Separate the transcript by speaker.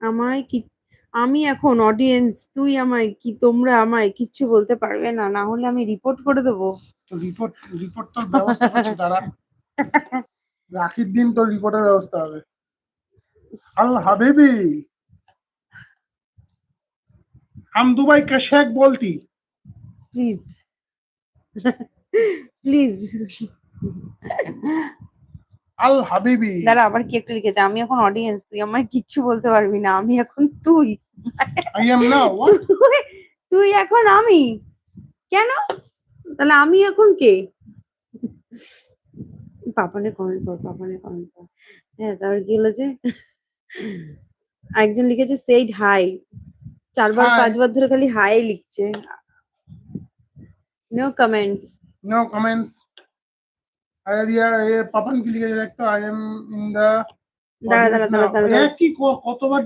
Speaker 1: আমায় কি আমি এখন অডিয়েন্স, তুই আমায় কি তোমরা আমায় কিচ্ছু বলতে পারবে না, না হলে আমি রিপোর্ট করে দেবো।
Speaker 2: তো রিপোর্ট তোর ব্যবস্থা করছি, দাঁড়া। রাখির দিন তোর রিপোর্টের ব্যবস্থা হবে। আল হাবিবি, हम दुबई का शेख बोलती।
Speaker 1: Please please.
Speaker 2: আল হাবিবি,
Speaker 1: দাঁড়া, আবার কি একটা লিখেছে, আমি এখন অডিয়েন্স, তুই আমায় কিচ্ছু বলতে পারবি না, আমি এখন তুই।
Speaker 2: I am now what?
Speaker 1: তুই এখন আমি কেন, তাহলে আমি এখন কে? পাপানে কমেন্ট কর, পাপানে কমেন্ট কর। হ্যাঁ, তারপর কি হলো যে একজন লিখেছে সেইড হাই, 4 বার
Speaker 2: হাই,
Speaker 1: 5 বার ধরে খালি হাই লিখছে, নো কমেন্টস।
Speaker 2: No comments. ये पपन के लिए एक तो आई एम इन द
Speaker 1: দাঁড়া
Speaker 2: ऑडियंस
Speaker 1: দাঁড়া দাঁড়া
Speaker 2: नाउ।
Speaker 1: দাঁড়া
Speaker 2: ये
Speaker 1: দাঁড়া।
Speaker 2: की कतबार